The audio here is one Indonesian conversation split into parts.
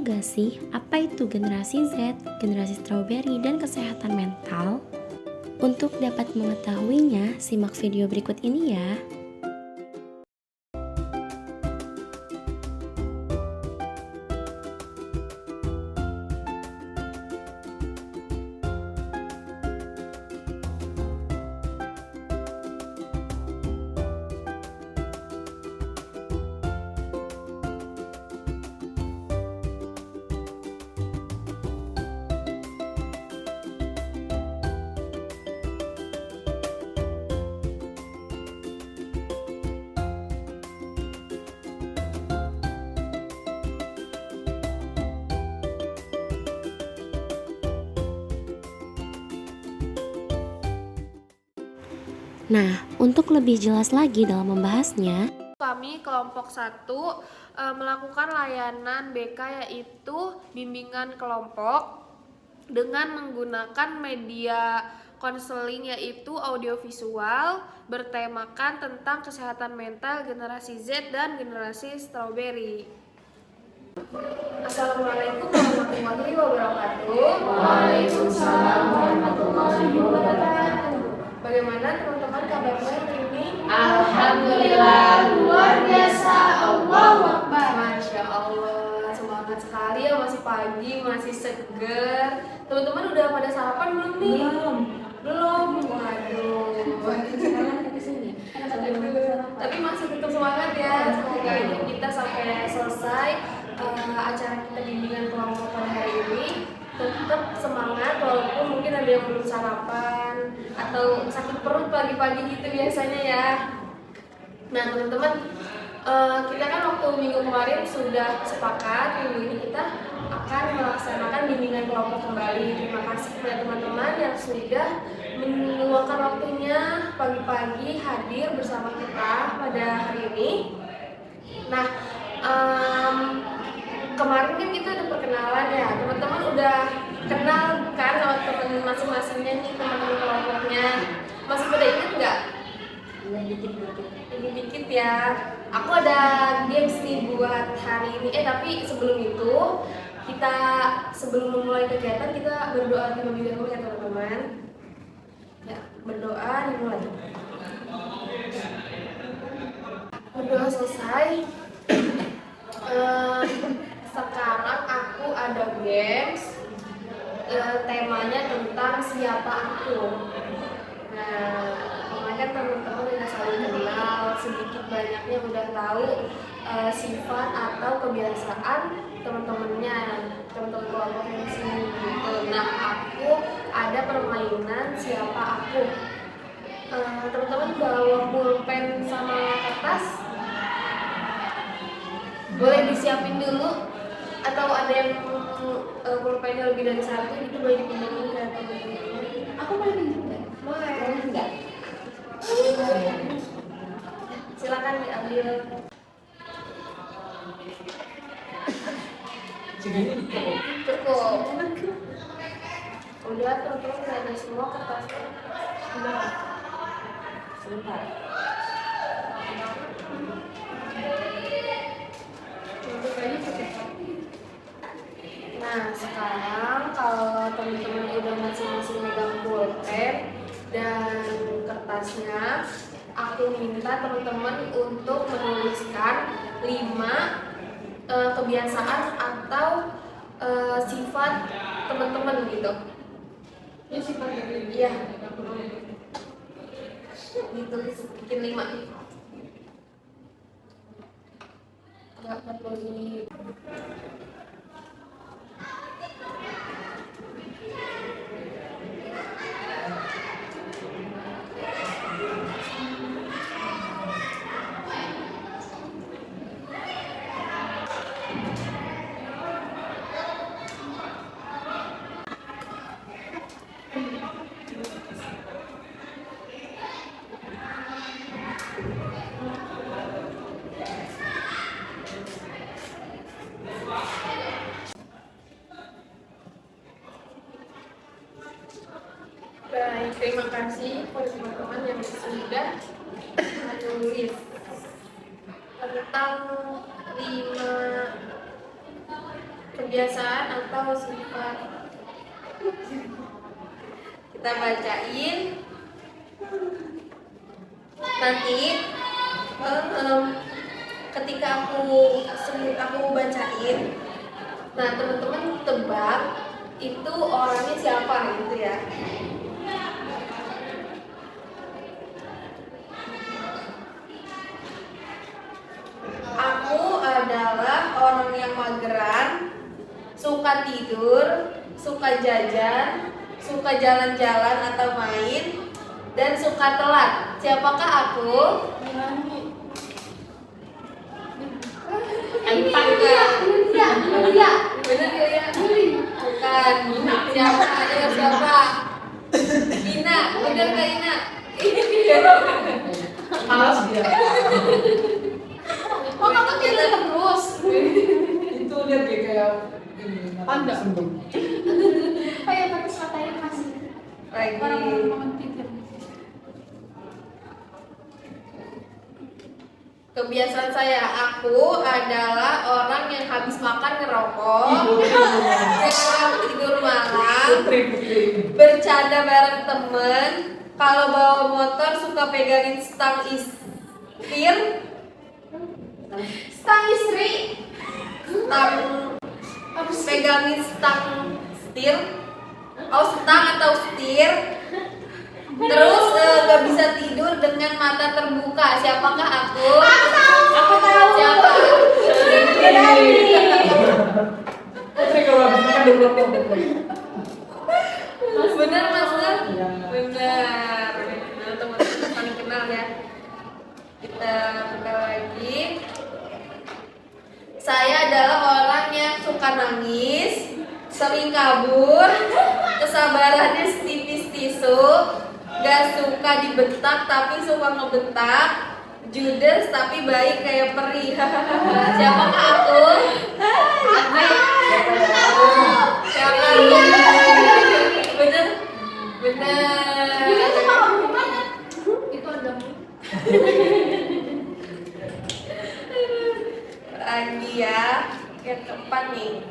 Tahu gak sih apa itu generasi Z, generasi strawberry, dan kesehatan mental? Untuk dapat mengetahuinya, simak video berikut ini ya. Nah, untuk lebih jelas lagi dalam membahasnya, kami kelompok 1 melakukan layanan BK yaitu bimbingan kelompok dengan menggunakan media konseling yaitu audiovisual bertemakan tentang kesehatan mental generasi Z dan generasi strawberry. Assalamualaikum warahmatullahi wabarakatuh. Waalaikumsalam warahmatullahi wabarakatuh. Bagaimana teman-teman kabarnya hari ini? Alhamdulillah, luar biasa. Allahu Akbar. Masya Allah, semangat sekali ya, masih pagi, masih seger. Teman-teman udah pada sarapan belum nih? Belum. Waduh. Tapi masih tetap semangat ya. Semoga kita sampai selesai acara kita bimbingan kelompok pada hari ini tetap semangat walaupun mungkin ada yang belum sarapan atau sakit perut pagi-pagi gitu biasanya ya. Nah teman-teman, kita kan waktu minggu kemarin sudah sepakat minggu ini kita akan melaksanakan bimbingan kelompok kembali. Terima kasih kepada teman-teman yang sudah meluangkan waktunya pagi-pagi hadir bersama kita pada hari ini. Nah, kemarin kan kita udah perkenalan ya, teman-teman udah kenal kan sama teman masing-masingnya nih, teman-teman kelompoknya. Masih pada ingat nggak? Dikit-dikit ya. Aku ada games nih buat hari ini. Tapi sebelum itu, sebelum memulai kegiatan kita berdoa terlebih dahulu ya teman-teman. Ya, berdoa dimulai. Berdoa selesai. Sekarang aku ada games, temanya tentang siapa aku. Nah, kemarin teman-teman udah saling kenal, sedikit banyaknya udah tahu sifat atau kebiasaan teman-temannya, teman-teman kelompoknya di sini. Nah, aku ada permainan siapa aku. Teman-teman bawa pulpen sama kertas, boleh disiapin dulu. Atau ada yang pulpennya lebih dari satu, itu boleh dipindahin ke teman-teman. Aku boleh pinjam nggak? Boleh. Enggak. Silakan diambil. Cukup. Udah teman-teman udah ada semua kertasnya. Sebentar. Nah sekarang kalau teman-teman udah masing-masing megang pulpen dan kertasnya, aku minta teman-teman untuk menuliskan 5 kebiasaan atau sifat teman-teman gitu. Ya sifat dari Iya. Ditulis bikin 5. Enggak perlu Baik, terima kasih kepada teman-teman yang sudah menulis tentang 5 kebiasaan atau sifat. Kita bacain. Nanti ketika aku bacain, nah teman-teman tebak itu orangnya siapa gitu ya. Aku adalah orang yang mageran, suka tidur, suka jajan, suka jalan-jalan atau main, dan suka telat. Siapakah aku? Yulia. Bener ya? Bukan. Siapa? Ayo siapa? Ina. Bener gak Ina? Malas dia. Kok kamu tidur terus? Itu dia kayak ini. Panda. Kayak pakai katanya masih. Lagi. Orang tidur. Kebiasaan saya, aku adalah orang yang habis makan ngerokok, tidur malam, bercanda bareng temen, kalau bawa motor suka pegangin stang istri, pegangin stang setir, stang atau setir. Terus gak bisa tidur dengan mata terbuka. Siapakah aku? Aku tahu. Siapa? Putri kalau habis makan dia berapa? Bener Mas? Iya. Bener. Nah, teman-teman saling kenal ya. Kita buka lagi. Saya adalah orang yang suka nangis, sering kabur, kesabarannya setipis tisu, gak suka dibentak tapi suka ngebentak, judes tapi baik kayak peri. Siapakah aku? Siapa? Bener? Bener. Itu ada. Lagi ya, yang keempat nih.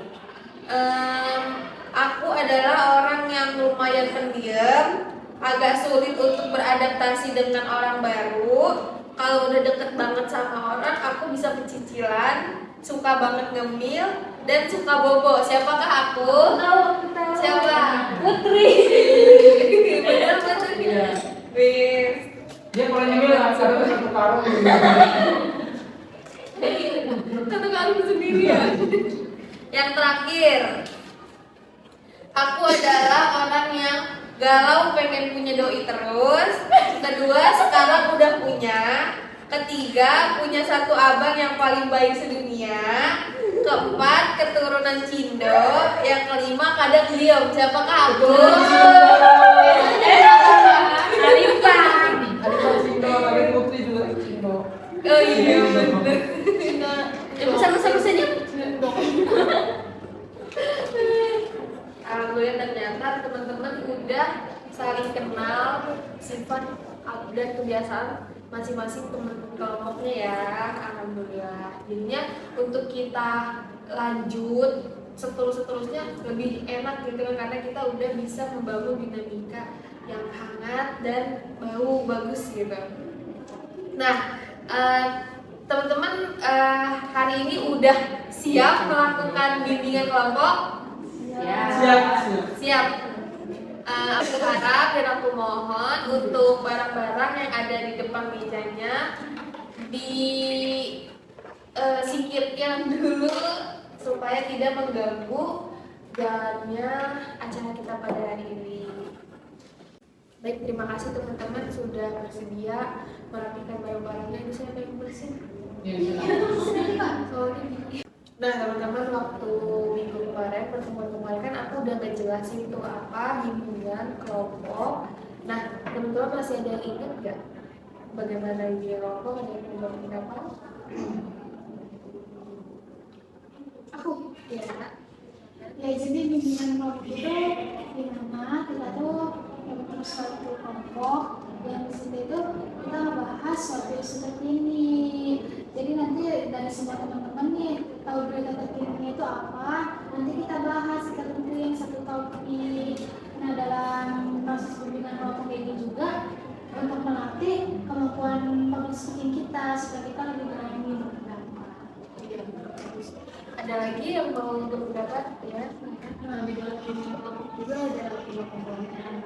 Aku adalah orang yang lumayan pendiam, agak sulit untuk beradaptasi dengan orang baru. Kalau udah deket banget sama orang, aku bisa pecicilan, suka banget ngemil, dan suka bobo. Siapakah aku? Tahu. Siapa? Putri. Bener bener. Iya. Wis. Dia kalau nyemil satu karung. Satu kali sendiri ya. Yang terakhir, aku adalah orang yang galau pengen punya doi terus. Kedua, sekarang udah punya. Ketiga, punya satu abang yang paling baik sedunia. Keempat, keturunan Cindo. Yang kelima, kadang diem. Siapakah aku? Alifan. Ada Cindo, ada Putri juga Cindo. Oh iya bener. Sama-sama saja. Alhamdulillah ternyata teman-teman udah saling kenal sifat dan kebiasaan masing-masing teman kelompoknya ya. Alhamdulillah. Jadinya untuk kita lanjut seterusnya lebih enak gitu kan, karena kita udah bisa membangun dinamika yang hangat dan bau bagus gitu. Nah, teman-teman hari ini udah siap melakukan bimbingan kelompok? Siap. Aku harap dan aku mohon untuk barang-barang yang ada di depan mejanya disingkirkan dulu supaya tidak mengganggu jalannya acara kita pada hari ini. Baik, terima kasih teman-teman sudah bersedia merapikan barang-barangnya. Ini saya pengen bersin. Nah teman-teman, waktu minggu kemarin, pertemuan kemarin kan aku udah ngejelasin itu apa bimbingan kelompok. Nah teman-teman masih ada yang ingat gak bagaimana bimbingan kelompok? Ada yang mau apa? Aku. Ya. Ya jadi bimbingan kelompok itu dimana kita tuh membentuk suatu kelompok yang di situ itu kita ngebahas suatu isu terkini. Jadi nanti dari semua teman-teman nih tahu berita terkininya itu apa, dan nanti kita bahas, kita tentuin satu topik. Nah, dalam proses pembimbingan kelompok ini juga untuk melatih kemampuan public speaking kita supaya kita lebih berani berpendapat. Ada lagi yang mau berpendapat ya? Nah, di dalam pembimbingan kelompok juga ada 3 komponen. Yang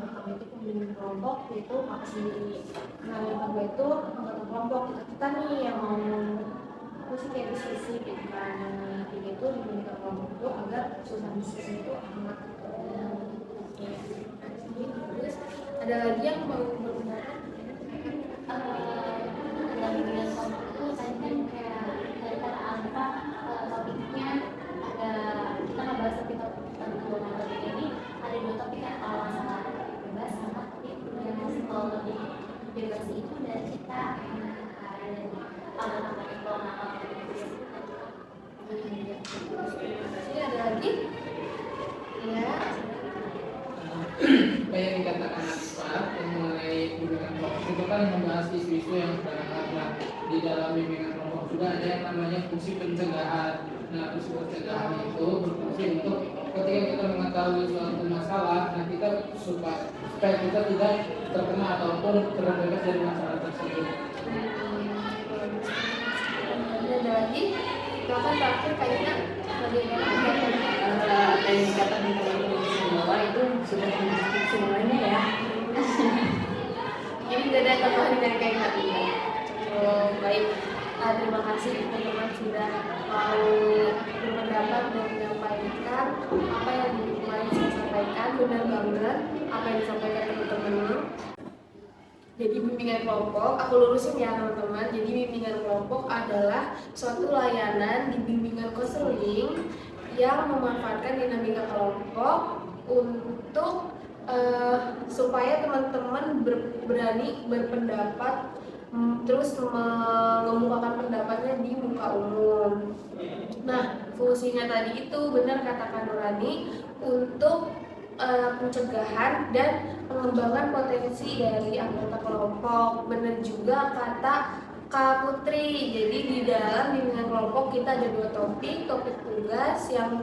pertama itu pembimbingan kelompok, yaitu hak sendiri. Nah, yang kedua itu anggota kelompok, kita nih yang mau apa sih kayak diskusi gitu kan. Yang ketiga itu pembimbingan kelompok itu agar suasana diskusi itu hangat. Terus ada lagi yang mau berpendapat? Dalam bimbingan kelompok itu tadi kan kayak dari kata Alfa, topiknya ada, kita ngebahas topik-topik tentang topik ini ada 2 topik kan, kalau masalah bebas sama topik yang kalau lebih bebas itu dari kita dan anggota kelompok. Ini ada lagi? Ya. Apa yang dikatakan Aspa mengenai bimbingan kelompok itu kan membahas isu-isu yang sedang hangat. Nah, di dalam bimbingan kelompok juga ada yang namanya fungsi pencegahan. Nah, fungsi pencegahan itu berfungsi untuk ketika kita mengetahui suatu masalah, nah kita supaya kita tidak terkena ataupun terbebas dari masalah tersebut. Ada lagi? Bahkan terakhir kayaknya bagaimana? Dari kata di bawah itu sudah mendiskusi semuanya ya. Ini tidak ada tambahan dari kayak tadi ya. Baik, terima kasih teman-teman sudah mau berpendapat dan menyampaikan apa yang kemarin saya sampaikan. Benar banget apa yang disampaikan teman-teman. Jadi bimbingan kelompok, aku lurusin ya teman-teman. Jadi bimbingan kelompok adalah suatu layanan di bimbingan konseling yang memanfaatkan dinamika kelompok untuk supaya teman-teman berani berpendapat, terus mengemukakan pendapatnya di muka umum. Nah, fungsinya tadi itu benar kata Kak Nurani untuk pencegahan dan pengembangan potensi dari anggota kelompok. Benar juga kata Kak Putri. Jadi di dalam bimbingan kelompok kita ada 2 topik tugas yang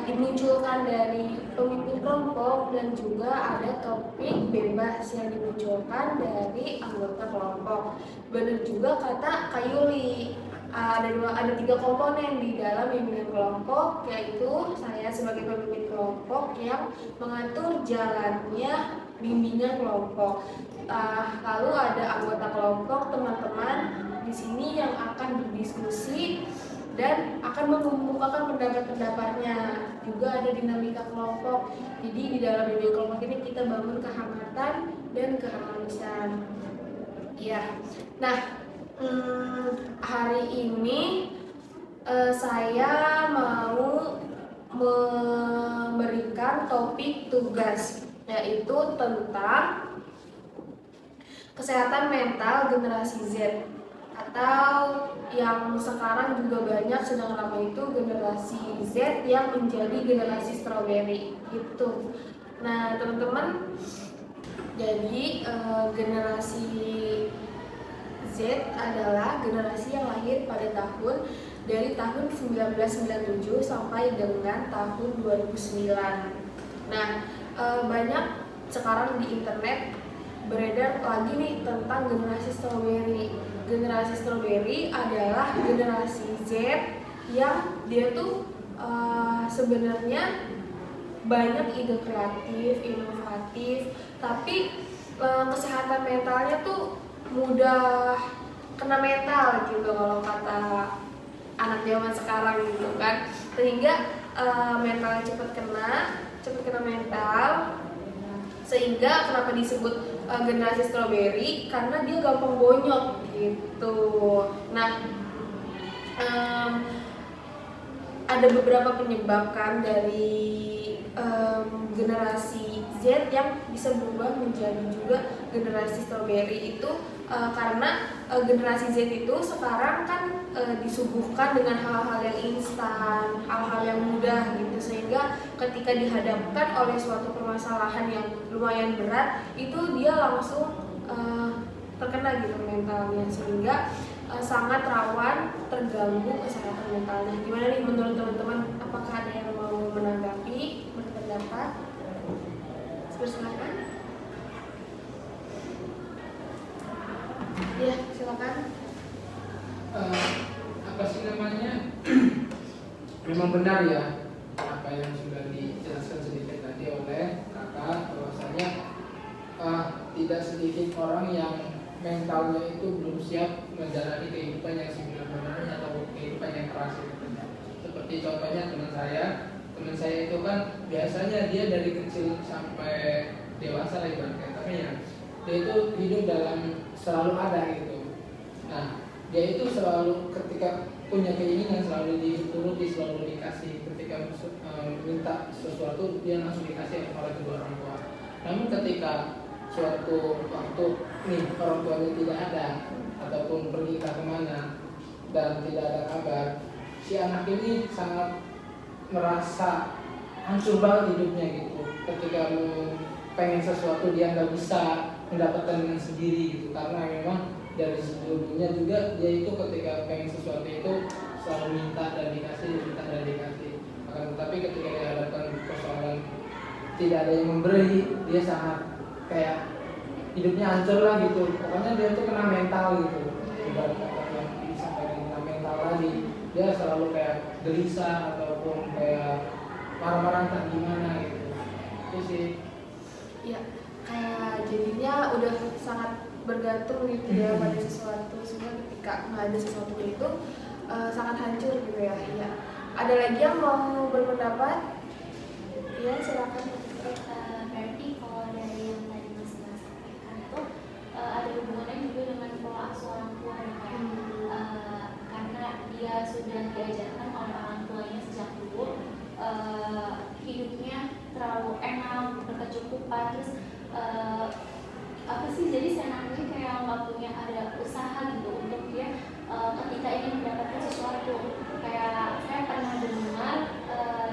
dimunculkan dari pemimpin kelompok dan juga ada topik bebas yang dimunculkan dari anggota kelompok. Benar juga kata Kak Yuli. Ada 3 komponen di dalam bimbingan kelompok, yaitu saya sebagai pemimpin kelompok yang mengatur jalannya bimbingan kelompok. Lalu ada anggota kelompok teman-teman di sini yang akan berdiskusi dan akan mengemukakan pendapat-pendapatnya. Juga ada dinamika kelompok. Jadi di dalam bimbingan kelompok ini kita bangun kehangatan dan keharmonisan. Ya. Nah, hari ini saya mau memberikan topik tugas, yaitu tentang kesehatan mental generasi Z, atau yang sekarang juga banyak sedang ramai itu generasi Z yang menjadi generasi strawberry gitu. Nah teman-teman, jadi generasi Z adalah generasi yang lahir pada dari tahun 1997 sampai dengan tahun 2009. Nah, banyak sekarang di internet beredar lagi nih tentang generasi strawberry. Generasi strawberry adalah generasi Z yang dia tuh sebenarnya banyak ide kreatif, inovatif, tapi kesehatan mentalnya tuh mudah kena mental gitu kalau kata anak zaman sekarang gitu kan, sehingga mentalnya cepat kena mental, sehingga kenapa disebut generasi strawberry, karena dia gampang bonyok gitu. Nah, ada beberapa penyebab kan dari generasi Z yang bisa berubah menjadi juga generasi strawberry itu karena generasi Z itu sekarang kan disuguhkan dengan hal-hal yang instan, hal-hal yang mudah gitu, sehingga ketika dihadapkan oleh suatu permasalahan yang lumayan berat itu dia langsung terkena gitu mentalnya, sehingga sangat rawan terganggu kesehatan mentalnya. Gimana nih menurut teman-teman, apakah memang benar ya apa yang sudah dijelaskan sedikit tadi oleh kakak, bahwasanya tidak sedikit orang yang mentalnya itu belum siap menjalani kehidupan yang sembilan-benarnya atau kehidupan yang keras itu. Seperti contohnya teman saya itu kan biasanya dia dari kecil sampai dewasa lah ibaratnya, tapi ya dia itu hidup dalam selalu ada gitu. Nah, dia itu selalu ketika punya keinginan selalu dituruti, selalu dikasih. Ketika minta sesuatu dia langsung dikasih oleh kedua orang tua. Namun ketika suatu waktu nih orang tuanya tidak ada ataupun pergi ke kemana dan tidak ada kabar, si anak ini sangat merasa hancur banget hidupnya gitu. Ketika pengen sesuatu dia nggak bisa mendapatkan dengan sendiri gitu, karena memang dari sebelumnya juga dia itu ketika pengen sesuatu itu selalu minta dan dikasih. Akan tetapi ketika dihadapkan persoalan tidak ada yang memberi, dia sangat kayak hidupnya hancur lah gitu. Pokoknya dia tuh kena mental gitu. Ibarat kata yang disampaikan kena mental lagi, dia selalu kayak gelisah ataupun kayak marah-marah entah gimana gitu. Itu sih. Ya, kayak jadinya udah sangat bergantung gitu ya pada sesuatu, sehingga ketika nggak ada sesuatu itu sangat hancur gitu ya. Iya. Ada lagi yang mau berpendapat? Ya, silakan. Berarti kalau dari yang tadi Mas Mas sampaikan itu ada hubungannya juga dengan pola asuh orang tua ya Kak. Karena dia sudah diajarkan oleh orang tuanya sejak dulu hidupnya terlalu enak, berkecukupan, terus apa sih, jadi senangnya kayak nggak punya ada usaha gitu untuk dia ketika ingin mendapatkan sesuatu. Kayak saya pernah dengar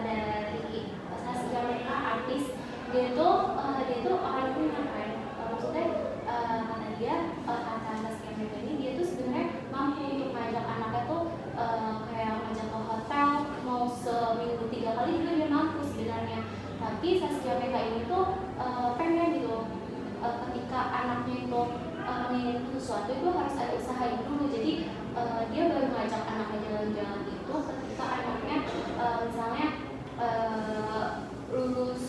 dari Saskia Mereka, artis, dia itu orang punya kan, maksudnya kata dia, kata Saskia Mereka ini, dia tuh sebenarnya mampu untuk ngajak anaknya tuh kayak ngajak ke hotel mau seminggu 3 kali juga dia mampu sebenarnya. Tapi Saskia Mereka ini tuh pengen gitu ketika anaknya itu menginginkan sesuatu itu harus ada usaha dulu. Jadi dia baru ngajak anaknya jalan-jalan itu ketika anaknya misalnya lulus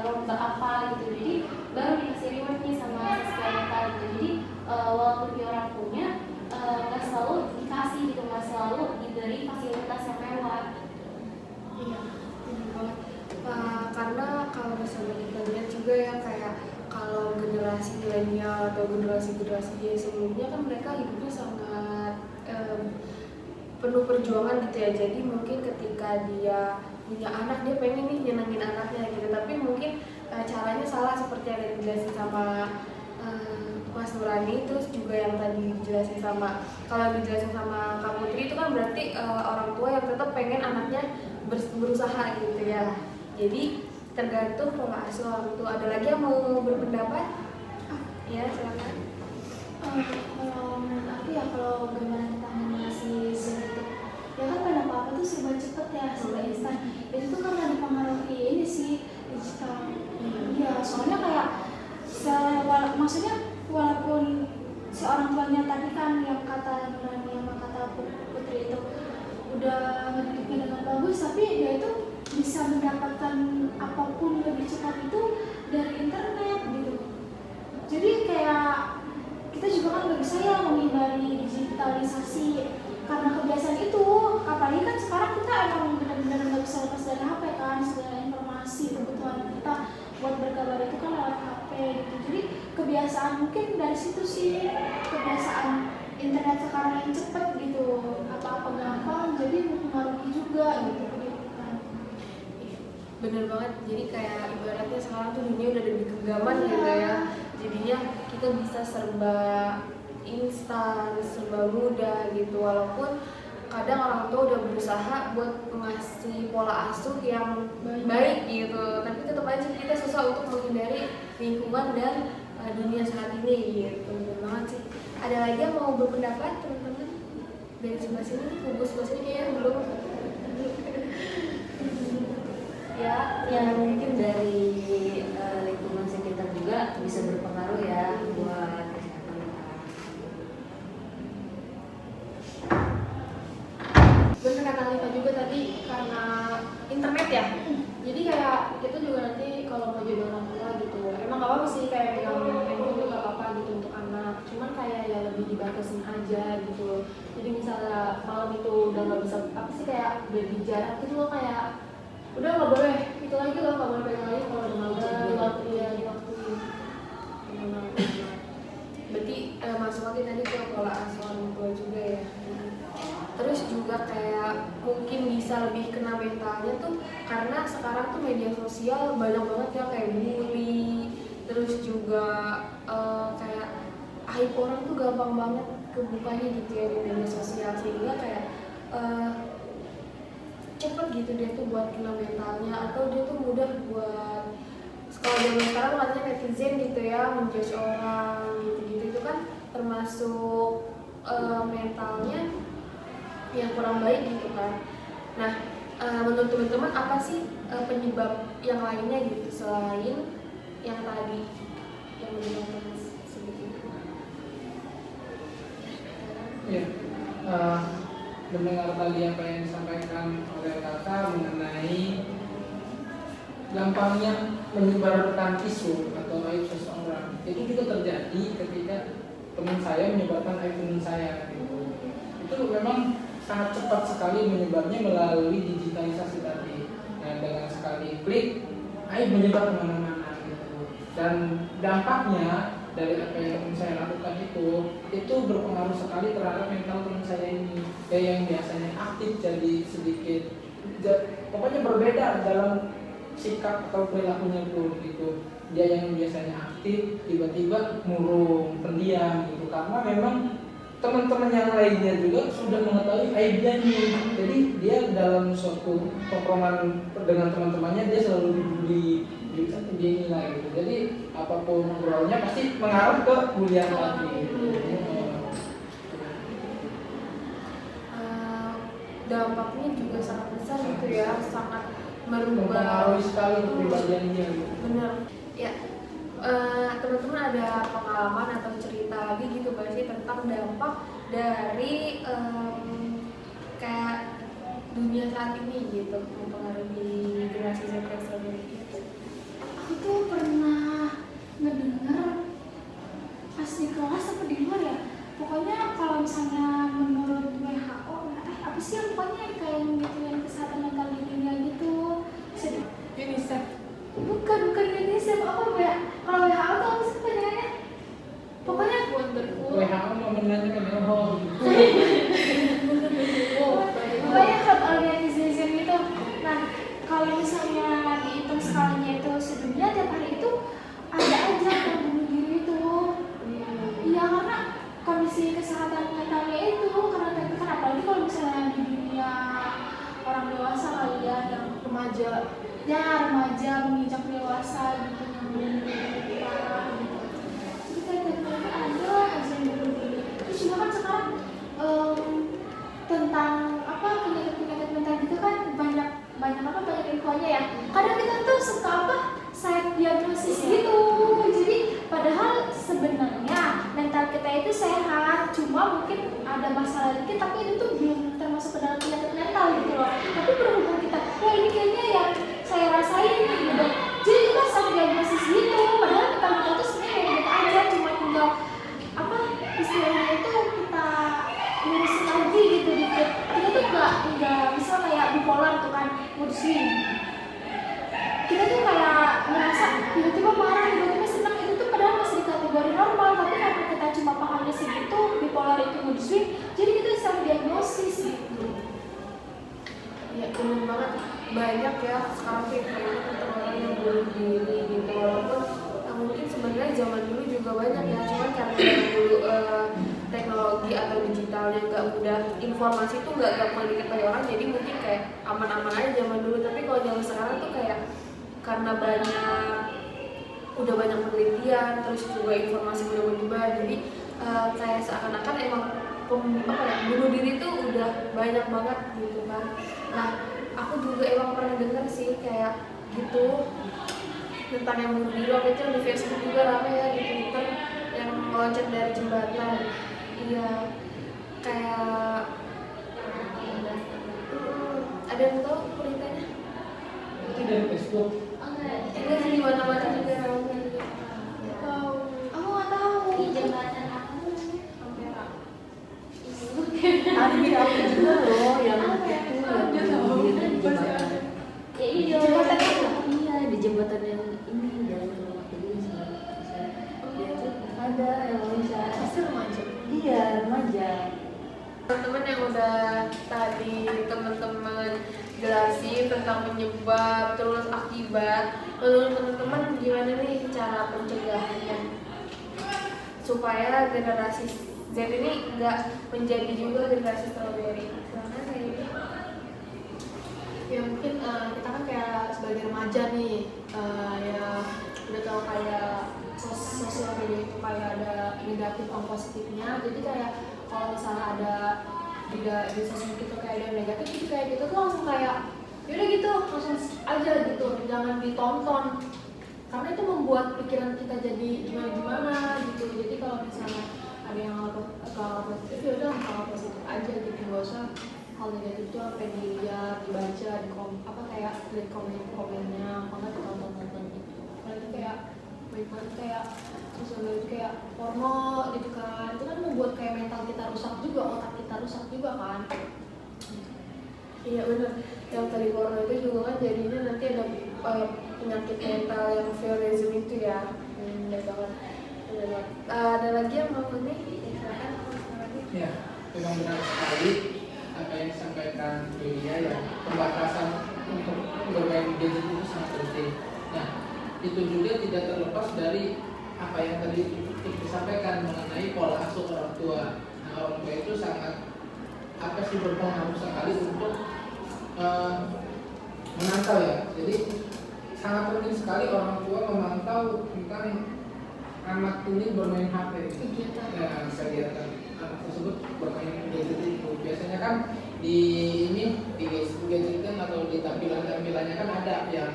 lomba apa gitu, jadi baru dikasih reward nih sama Saskia Mereka gitu. Jadi walaupun dia orang punya nggak selalu dikasih gitu, nggak selalu diberi fasilitas yang mewah. Iya, benar banget. Karena kalau misalnya kita lihat juga ya, kayak kalau generasi milenial atau generasi dia sebelumnya kan mereka hidupnya sangat penuh perjuangan gitu ya. Jadi mungkin ketika dia punya anak, dia pengen nih nyenengin anaknya gitu, tapi mungkin caranya salah seperti yang dijelasin sama Mas Nurani, terus juga yang tadi dijelasin sama, kalau dijelasin sama Kak Putri itu kan berarti orang tua yang tetap pengen anaknya berusaha gitu ya. Jadi tergantung pola asuh orang tua. Ada lagi yang mau berpendapat? Ya, silakan. Kalau menurut aku ya, kalau bagaimana kita mengatasi itu, ya kan pada apa tuh serba cepet ya, serba instan. Itu tuh karena dipengaruhi ini sih digital. Iya, soalnya kayak maksudnya walaupun si orang tuanya tadi kan yang kata Nurani yang kata Putri itu udah ngedidiknya dengan bagus, tapi dia itu bisa mendapatkan apapun lebih cepat itu dari internet gitu. Jadi kayak kita juga kan nggak bisa ya menghindari digitalisasi karena kebiasaan itu. Apalagi kan sekarang kita emang benar-benar nggak bisa lepas dari HP kan, segala informasi kebutuhan kita buat berkabar itu kan lewat HP gitu. Jadi kebiasaan mungkin dari situ sih, kebiasaan internet sekarang yang cepet gitu, apa-apa gampang, jadi mempengaruhi juga gitu. Bener banget, jadi kayak ibaratnya sekarang tuh dunia udah ada di genggaman gitu ya. Jadinya kita bisa serba instan, serba mudah gitu. Walaupun kadang orang tua udah berusaha buat ngasih pola asuh yang baik gitu, tapi tetap aja kita susah untuk menghindari lingkungan dan dunia saat ini gitu. Bener banget sih. Ada lagi yang mau berpendapat teman-teman? Dari sebelah sini, kubu sebelah sini kayaknya belum. Ya mungkin dari lingkungan sekitar juga bisa berpengaruh ya buat kesehatan kita. Bener kata Alifa juga tadi, sosmed ya. Jadi kayak kita juga nanti kalau mau jadi orang tua gitu, emang gak apa-apa sih kayak pegang handphone itu gak apa-apa gitu untuk anak. Cuman kayak ya lebih dibatasin aja gitu. Jadi misalnya malam itu udah nggak bisa apa sih kayak bagi jarak gitu loh, kayak udah nggak boleh itu lagi loh, nggak boleh pegang lagi kalau udah malam waktu ya diwaktuin. Berarti masuk lagi tadi ke pola asuh orang tua juga ya. Terus juga kayak mungkin bisa lebih kena mentalnya tuh karena sekarang tuh media sosial banyak banget ya kayak bully, terus juga kayak aib orang tuh gampang banget kebukanya gitu ya di media sosial, sehingga kayak cepet gitu dia tuh buat kena mentalnya, atau dia tuh mudah buat, kalau zaman sekarang katanya netizen gitu ya, menjudge orang gitu-gitu, itu kan termasuk mentalnya yang kurang baik gitu kan. Nah, menurut teman-teman apa sih penyebab yang lainnya gitu selain yang tadi yang udah sebutin? Ya, mendengar tadi apa yang disampaikan oleh kakak mengenai gampangnya menyebarkan isu atau aib seseorang, itu juga terjadi ketika teman saya menyebarkan aib teman saya gitu. Itu memang sangat cepat sekali menyebarnya melalui digitalisasi tadi. Nah, dengan sekali klik aib menyebar kemana-mana gitu. Dan dampaknya dari apa yang teman saya lakukan itu berpengaruh sekali terhadap mental teman saya ini. Dia yang biasanya aktif jadi sedikit, pokoknya berbeda dalam sikap atau perilakunya pun gitu. Dia yang biasanya aktif tiba-tiba murung, pendiam gitu, karena memang teman-teman yang lainnya juga sudah mengetahui aibnya nih. Jadi dia dalam suatu tongkrongan dengan teman-temannya dia selalu dibully, dinilai gitu. Jadi apapun ngobrolnya pasti mengarah ke bulian tadi gitu. Dampaknya juga sangat besar gitu ya, sangat merubah, mempengaruhi sekali kepribadian dia gitu. Benar ya. Teman-teman ada pengalaman atau cerita lagi gitu gak sih tentang dampak dari kayak dunia saat ini gitu mempengaruhi generasi Z gitu? Aku tuh pernah ngedenger pas di kelas apa di luar ya, pokoknya kalau misalnya menurut WHO apa sih yang pokoknya kayak gitu yang kesehatan mental di dunia gitu, UNICEF. bukan UNICEF, apa ya, kalau WHO tuh apa sih penyanyinya, pokoknya WHO mau menanyakan gitu. pokoknya Health Organization itu. Nah, kalau misalnya dihitung sekalinya itu sedunia tiap hari itu ada aja yang bunuh diri itu. Iya, karena kondisi kesehatan mentalnya itu karena kan apalagi kalau misalnya di dunia orang dewasa kali ya, yang remaja menginjak dewasa gitu, yang bunuh diri parah gitu. Jadi kayak tiap hari ada aja yang bunuh diri. Terus juga kan sekarang tentang apa penyakit mental gitu kan banyak infonya ya. Kadang kita tuh suka site diagnosis gitu. Jadi padahal sebenarnya mental kita itu sehat, cuma mungkin ada masalah dikit, tapi itu tuh belum termasuk ke dalam penyakit mental gitu loh. Tapi berhubung kita, wah ini kayaknya yang saya rasain gitu. Jadi kita site diagnosis gitu. Padahal mental kita tuh sebenarnya baik aja, cuma tinggal istilahnya itu kita ngurusin lagi gitu dikit. Kita tuh nggak bisa kayak bipolar tuh kan, mood swing. Kita tuh kayak ngerasa tiba-tiba marah, tiba-tiba senang, itu tuh padahal masih di kategori normal, tapi karena kita cuma pahamnya segitu, bipolar itu mood swing, jadi kita self diagnosis gitu. Ya benar banget, banyak ya sekarang kayak tentang orang yang bunuh diri gitu, walaupun mungkin sebenarnya zaman dulu juga banyak ya, cuman karena dulu teknologi atau digitalnya nggak mudah, informasi tuh nggak gampang diketahui orang, jadi mungkin kayak aman-aman aja zaman dulu. Tapi kalau zaman sekarang tuh kayak karena udah banyak penelitian, terus juga informasi udah berubah, jadi kayak seakan-akan emang bunuh diri tuh udah banyak banget gitu kan. Nah, aku juga emang pernah dengar sih kayak gitu tentang yang bunuh diri, waktu itu di Facebook juga rame ya, di Twitter, yang loncat dari jembatan. Iya, kayak ada yang tahu beritanya? Facebook. Ini di mana-mana juga ramai. Tahu. Aku nggak tahu. Di jembatan apa namanya? Ampera. Ada di aku juga loh yang Apa ya? itu Ada yang tahu. di jembatan. Ya iya. Jembatan itu? Iya di jembatan yang ini jalan ke rumah kedua dia tuh ada yang loncat. Pasti remaja. Iya remaja. Teman-teman yang udah tadi teman-teman jelasin tentang penyebab terus akibat, menurut teman-teman gimana nih cara pencegahannya supaya generasi Z ini nggak menjadi juga generasi strawberry? Silakan kayak ini. Ya mungkin kita kan kayak sebagai remaja nih, ya udah tahu kayak sosial media itu kayak ada negatif dan positifnya. Jadi kayak kalau misalnya ada di sosial kita kayak ada yang negatif, jadi kayak gitu tuh langsung kayak yaudah gitu langsung skip aja gitu, jangan ditonton karena itu membuat pikiran kita jadi gimana gitu. Jadi kalau misalnya ada yang hal positif ya udah hal positif aja gitu, nggak usah hal negatif itu sampai dilihat, dibaca, kayak lihat komen-komennya, apa ditonton gitu. Kalau itu kayak baik banget kayak sosial media itu kayak porno gitu kan, itu kan membuat kayak mental kita rusak juga, otak kita rusak juga kan. Iya benar. Yang tadi porno itu juga kan jadinya nanti ada penyakit mental yang voyeurism itu ya. Benar banget. Benar banget. Ada lagi yang mau nih? Silakan. Ya, memang benar sekali apa yang disampaikan Yulia ya, pembatasan untuk bermain gadget itu sangat penting. Nah, itu juga tidak terlepas dari apa yang tadi disampaikan mengenai pola asuh orang tua. Nah, orang tua itu sangat berpengaruh sekali untuk memantau ya. Jadi sangat penting sekali orang tua memantau tentang anak ini bermain HP. Ya, kegiatan anak tersebut bermain gadget itu biasanya kan di gadget atau di tampilannya kan ada yang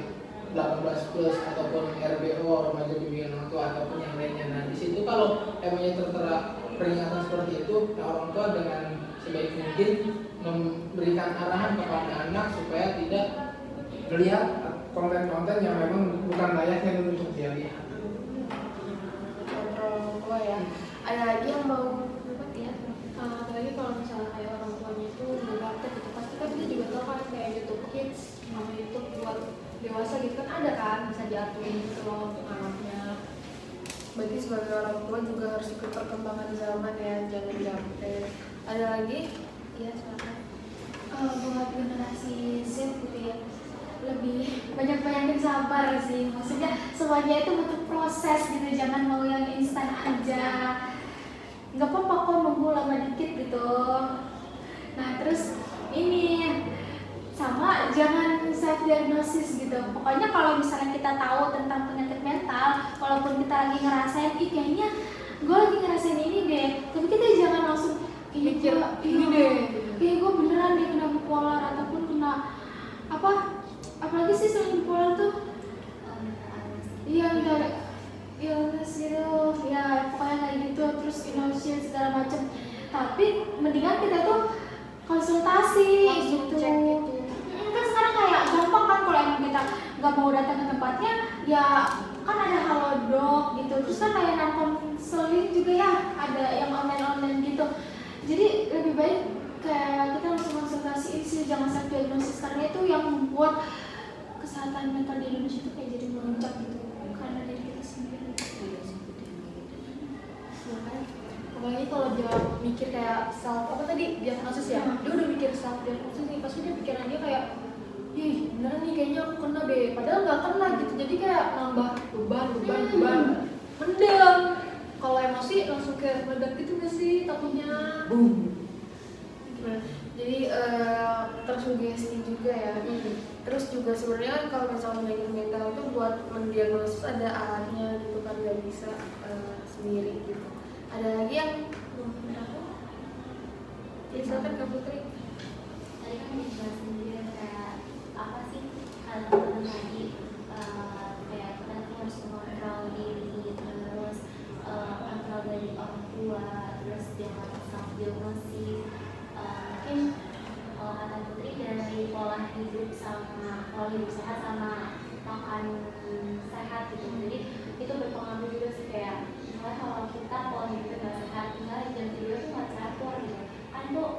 18 plus ataupun RBO remaja bimbingan orang tua ataupun yang lainnya. Nah di situ kalau emangnya tertera peringatan seperti itu, nah, orang tua dengan sebaik mungkin memberikan arahan kepada anak supaya tidak melihat konten-konten yang memang bukan layaknya untuk dia lihat. Kontrol tua ya. Ada lagi yang mau dapat ya? Apalagi kalau misalnya kayak orang tuanya itu udah praktek gitu, pasti kan dia juga tahu kan kayak YouTube Kids sama YouTube buat dewasa gitu kan ada kan, bisa diaturin gitu loh untuk anaknya. Berarti sebagai orang tua juga harus ikut perkembangan zaman ya, jangan jampe. Ada lagi? Iya, silakan. Buat generasi Z gitu ya, lebih banyak-banyakin sabar sih. Maksudnya semuanya itu butuh proses gitu, jangan mau yang instan aja. Nggak apa-apa kok nunggu lama dikit gitu. Nah terus ini sama jangan self diagnosis gitu. Pokoknya kalau misalnya kita tahu tentang penyakit mental, walaupun kita lagi ngerasain, kayaknya gue lagi ngerasain ini deh, tapi kita jangan langsung Mikir ini deh. Kayak gue beneran deh kena bipolar ataupun kena apalagi sih selain bipolar tuh illness gitu ya, pokoknya kayak gitu, terus emotion segala macem. Tapi mendingan kita tuh konsultasi Langsung gitu. cek gitu. Kan sekarang kayak gampang kan kalau emang kita nggak mau datang ke tempatnya ya kan ada Halodoc gitu, terus kan layanan konseling juga ya, ada yang online gitu. Jadi lebih baik kayak kita langsung konsultasi sih, jangan self diagnosis, karena itu yang membuat kesehatan mental di Indonesia itu kayak jadi melonjak gitu karena dari kita sendiri. Apalagi kalau dia mikir kayak self apa tadi diagnosis ya, dia udah mikir self diagnosis nih, pasti dia pikiran dia kayak ih beneran nih kayaknya aku kena deh, padahal nggak kena gitu. Jadi kayak nambah beban mendem. Kalau emosi langsung kayak meledak gitu nggak sih takutnya. Nah, jadi tersugesti juga ya. Terus juga sebenarnya kan kalau misalnya penyakit mental itu buat mendiagnosis ada alatnya gitu kan, nggak bisa sendiri gitu. Ada lagi yang belum tahu? Ya silakan Kak Putri. Tadi kan dijelasin juga kayak apa sih hal-hal tadi, kayak kita tuh harus mengontrol diri, terus kontrol dari orang tua, terus jangan self diagnosis. Mungkin kalau kata Putri dari pola hidup sama pola hidup sehat sama makan sehat gitu. Jadi itu berpengaruh juga sih, kayak misalnya kalau kita pola hidup nggak sehat, misalnya jam tidur tuh nggak teratur gitu kan, tuh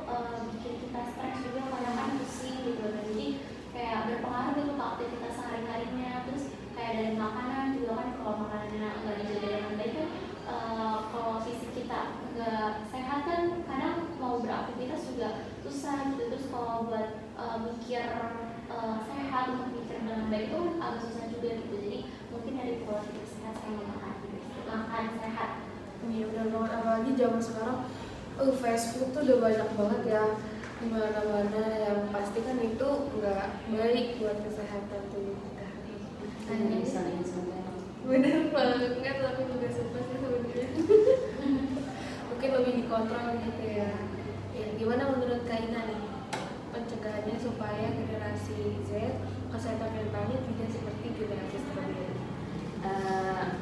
bikin kita stres juga, kadang kan pusing gitu. Dan jadi kayak berpengaruh gitu ke aktivitas sehari-harinya. Terus kayak dari makanan juga kan, kalau makanannya nggak dijaga dengan baik kan, kalau fisik kita nggak sehat kan kadang mau beraktivitas juga susah gitu. Terus kalau buat mikir sehat, untuk mikir dengan baik itu agak susah juga gitu. Jadi mungkin dari pola hidup sehat sama makan sehat. Iya benar banget, apalagi zaman sekarang Facebook tuh udah banyak banget ya di mana-mana, yang pasti kan itu nggak baik buat kesehatan tubuh kita. Instan Bener banget, tapi juga suka sih sebenarnya. Mungkin lebih dikontrol gitu ya. Ya gimana menurut Kak Ina nih pencegahannya supaya generasi Z kesehatan mentalnya tidak seperti generasi sebelumnya?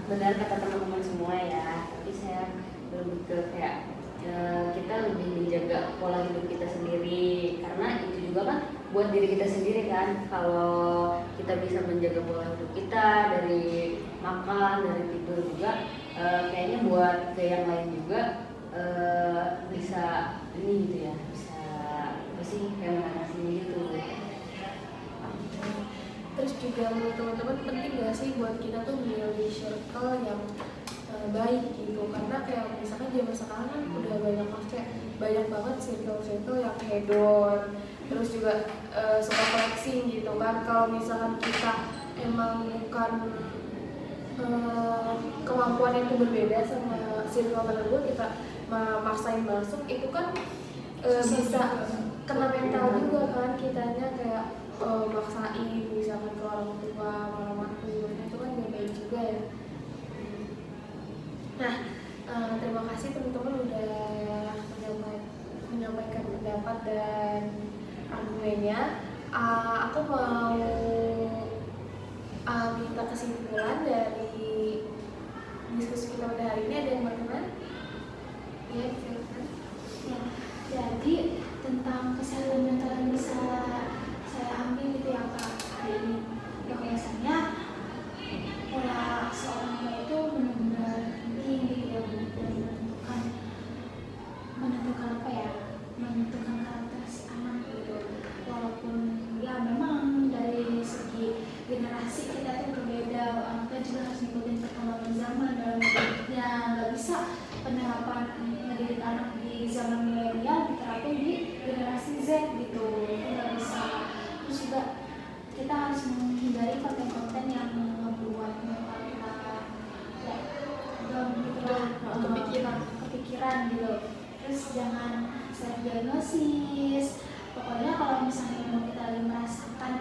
Benar kata teman-teman semua ya, tapi saya lebih ke kayak kita lebih menjaga pola hidup kita sendiri, karena itu juga kan buat diri kita sendiri kan. Kalau kita bisa menjaga pola hidup kita dari makan, dari tidur juga, kayaknya buat ke yang lain juga bisa ini gitu ya, bisa apa sih kayak mengatasi gitu. Terus juga menurut teman-teman penting gak sih buat kita tuh memilih circle yang baik gitu, karena kayak misalkan zaman sekarang kan udah banyak banget circle yang hedon, terus juga suka flexing gitu kan. Kalau misalkan kita emang bukan kemampuan itu berbeda sama circle tersebut, kita maksain masuk, itu kan bisa kena mental juga kan kitanya, kayak maksain misalkan ke orang tua, orang mantu, itu kan gak baik juga ya. Nah, terima kasih teman-teman udah menyampaikan pendapat dan argumennya. Aku mau minta kesimpulan dari diskusi kita pada hari ini. Ada yang berkenan? Ya, silakan. Ya, jadi tentang kesehatan mental yang bisa saya ambil gitu ya Kak hari ini, ya biasanya pola seorang tua itu benar-benar penting gitu ya, menentukan apa ya, menentukan karakter si anak gitu. Walaupun ya memang dari segi generasi kita itu berbeda, anaknya juga harus ngikutin perkembangan zaman dalam hidupnya. Nggak bisa penerapan mendidik anak di zaman milenial diterapin di generasi Z gitu, itu nggak bisa. Terus juga kita harus menghindari konten-konten yang membuat mental kita ya kepikiran gitu. Terus jangan self diagnosis. Pokoknya kalau misalnya mau kita lagi merasakan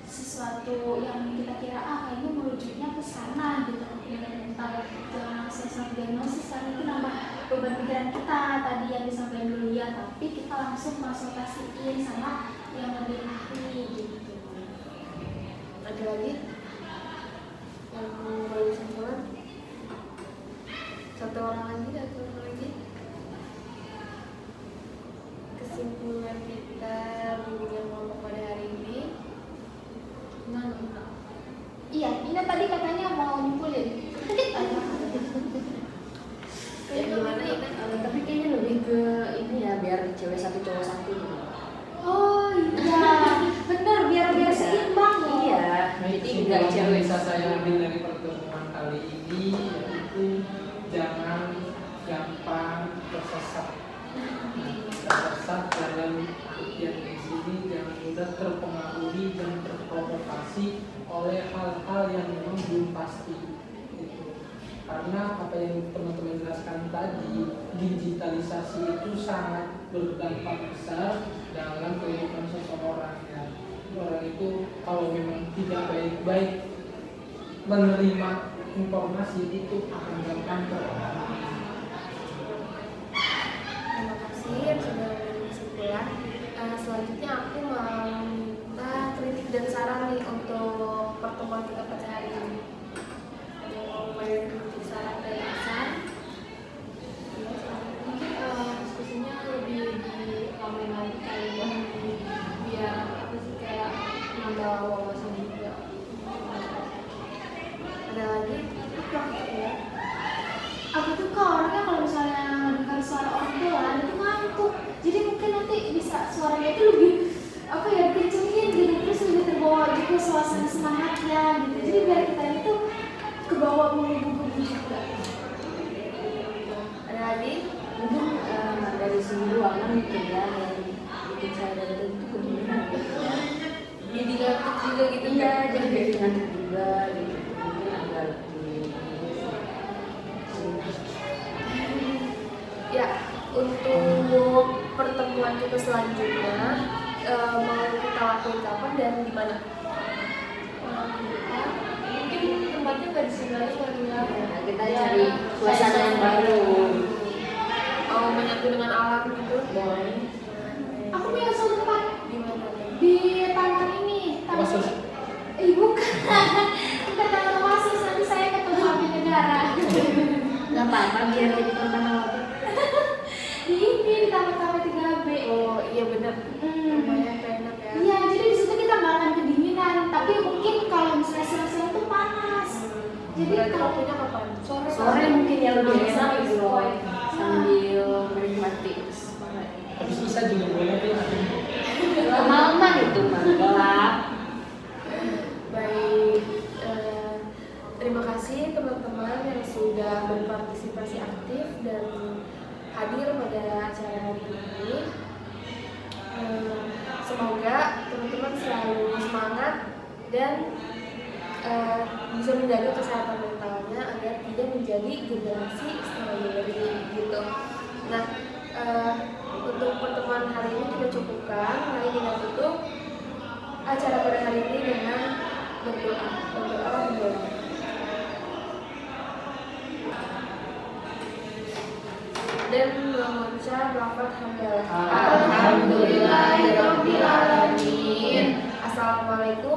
sesuatu yang kita kira kayaknya merujuknya ke sana gitu, kepikiran mental, jangan self diagnosis, karena itu nambah beban pikiran kita tadi yang disampaikan dulu ya, tapi kita langsung konsultasiin sama yang lebih ahli gitu. Ada lagi yang mau kesimpulan? Satu orang lagi. Kesimpulan kita bimbingan kelompok pada hari ini gimana? Iya, Ina tadi katanya mau nyimpulin. Ya gimana ya kan? Tapi kayaknya lebih ke ini ya, biar cewek satu cowok satu gitu. Oh iya, benar, biar seimbang loh. Iya, Baik, jadi nggak kesimpulan yang cewek. bisa saya ambil dari pertemuan kali ini yaitu jangan gampang tersesat. Tersesat dalam artian di sini, jangan mudah terpengaruhi dan terprovokasi oleh hal-hal yang memang belum pasti. Gitu. Karena apa yang teman-teman jelaskan tadi, digitalisasi itu sangat berdampak besar dalam kehidupan seseorang ya. Orang itu kalau memang tidak baik-baik menerima informasi itu akan gampang terpengaruh. Terima kasih yang sudah memberi kesimpulan. Selanjutnya aku mau minta kritik dan saran nih untuk pertemuan kita pada hari ini. Ada yang mau memberi kritik, saran dan pesan? Ya, silakan. Mungkin diskusinya lebih diramein lagi kali ya, biar apa sih kayak nambah wawasan juga. kak orangnya kalau misalnya mendengar suara orang tua dia tuh ngantuk, jadi mungkin nanti bisa suaranya itu lebih apa ya kencengin gitu, terus lebih terbawa gitu suasana semangatnya gitu, jadi biar kita itu kebawa menggebu-gebu juga. Ada lagi mungkin dari segi ruangan mungkin ya yang bikin saya dari itu kedinginan gitu ya. Jadi ngantuk juga gitu Iya, kan? jadi dari ngantuk juga gitu. Mungkin agak lebih Ya, untuk pertemuan kita selanjutnya mau kita lakuin kapan dan di mana? Mungkin tempatnya nggak di sini lagi kali ya. Nah, kita cari suasana yang baru. Mau menyatu dengan alam gitu? Boleh. Aku punya suatu tempat Di mana? di taman ini, taman Wasus. bukan bukan taman Wasus, nanti saya ketemu Abi Negara. Gak apa-apa biar jadi teman apa. Di ini di taman 3B. Oh iya benar. Lumayan enak ya. Iya, jadi di situ kita nggak akan kedinginan, tapi mungkin kalau misalnya siang-siang tuh panas. Jadi Berarti kalau waktunya kapan? Sore. Sore mungkin ya lebih Sore. enak gitu loh. Sambil menikmati. Habis Isa juga boleh tuh. Kemalaman itu mah gelap. Baik, terima kasih teman-teman yang sudah berpartisipasi aktif dan hadir pada acara hari ini. Semoga teman-teman selalu semangat dan bisa menjaga kesehatan mentalnya agar tidak menjadi generasi strawberry gitu. Nah, untuk pertemuan hari ini kita cukupkan. Mari kita tutup acara pada hari ini dengan berdoa. Dan mengucap lafaz hamdalah. Alhamdulillahirobbilalamin. Assalamualaikum